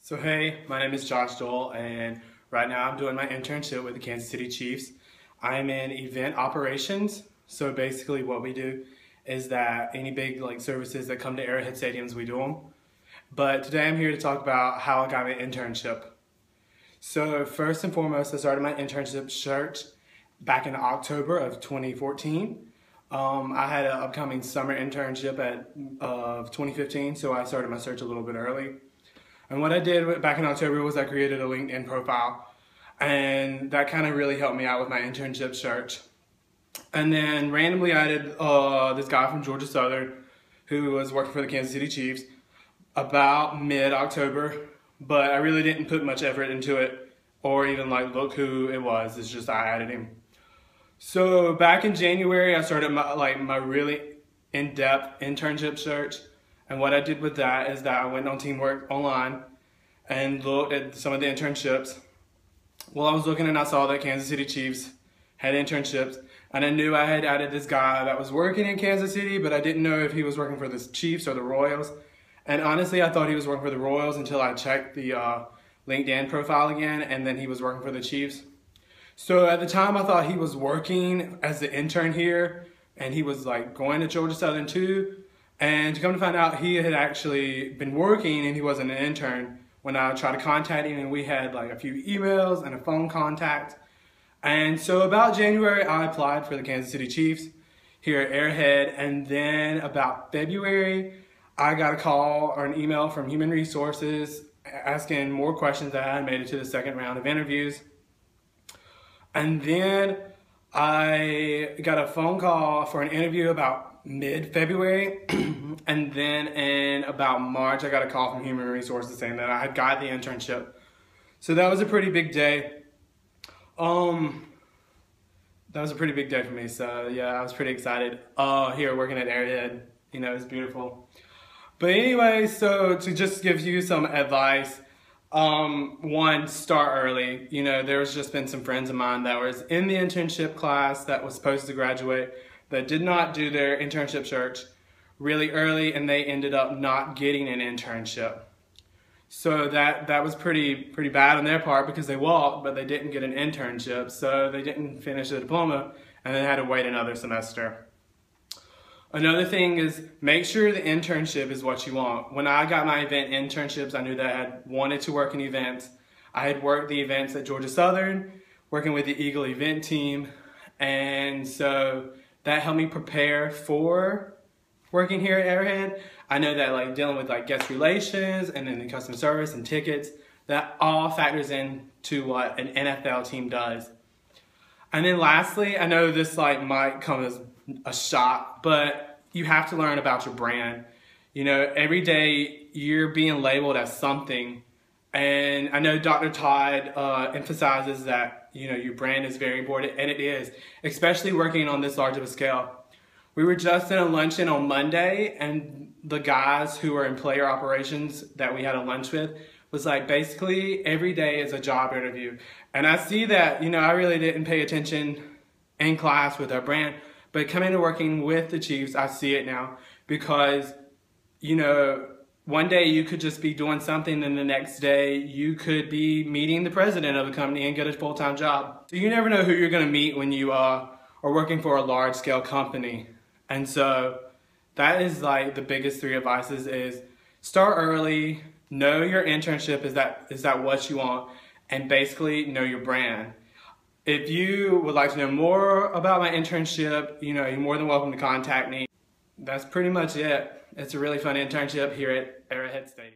So hey, my name is Josh Doyle, and right now I'm doing my internship with the Kansas City Chiefs. I'm in event operations. So basically what we do is that any big services that come to Arrowhead stadiums, we do them. But today I'm here to talk about how I got my internship. So first and foremost, I started my internship search back in October of 2014. I had an upcoming summer internship of 2015, so I started my search a little bit early. And what I did back in October was I created a LinkedIn profile, and that kind of really helped me out with my internship search. And then randomly I added this guy from Georgia Southern who was working for the Kansas City Chiefs about mid-October, but I really didn't put much effort into it or even look who it was. It's just I added him. So back in January I started my really in-depth internship search. And what I did with that is that I went on Teamwork online and looked at some of the internships. Well, I was looking and I saw that Kansas City Chiefs had internships, and I knew I had added this guy that was working in Kansas City, but I didn't know if he was working for the Chiefs or the Royals. And honestly, I thought he was working for the Royals until I checked the LinkedIn profile again, and then he was working for the Chiefs. So at the time I thought he was working as the intern here, and he was going to Georgia Southern too. And to come to find out, he had actually been working and he wasn't an intern when I tried to contact him, and we had a few emails and a phone contact. And so about January, I applied for the Kansas City Chiefs here at Arrowhead, and then about February, I got a call or an email from Human Resources asking more questions that I had made it to the second round of interviews. And then I got a phone call for an interview about mid-February, and then in about March I got a call from Human Resources saying that I had got the internship. So that was a pretty big day. That was a pretty big day for me, so yeah, I was pretty excited. Here working at Arrowhead, it's beautiful. But anyway, so to just give you some advice, one, start early. There's just been some friends of mine that was in the internship class that was supposed to graduate that did not do their internship search really early, and they ended up not getting an internship. So that was pretty bad on their part, because they walked but they didn't get an internship, so they didn't finish the diploma and then had to wait another semester. Another thing is, make sure the internship is what you want. When I got my event internships, I knew that I had wanted to work in events. I had worked the events at Georgia Southern, working with the Eagle event team, and so that helped me prepare for working here at Arrowhead. I know that dealing with guest relations and then the customer service and tickets, that all factors into what an NFL team does. And then lastly, I know this might come as a shock, but you have to learn about your brand. Every day you're being labeled as something. And I know Dr. Todd emphasizes that your brand is very important, and it is, especially working on this large of a scale. We were just in a luncheon on Monday, and the guys who are in player operations that we had a lunch with was basically every day is a job interview. And I see that, I really didn't pay attention in class with our brand, but coming to working with the Chiefs, I see it now, because, one day you could just be doing something, and the next day you could be meeting the president of the company and get a full-time job. So you never know who you're going to meet when you are working for a large-scale company. And so that is the biggest three advices is start early, know your internship, is that what you want, and basically know your brand. If you would like to know more about my internship, you're more than welcome to contact me. That's pretty much it. It's a really fun internship here at Arrowhead Stadium.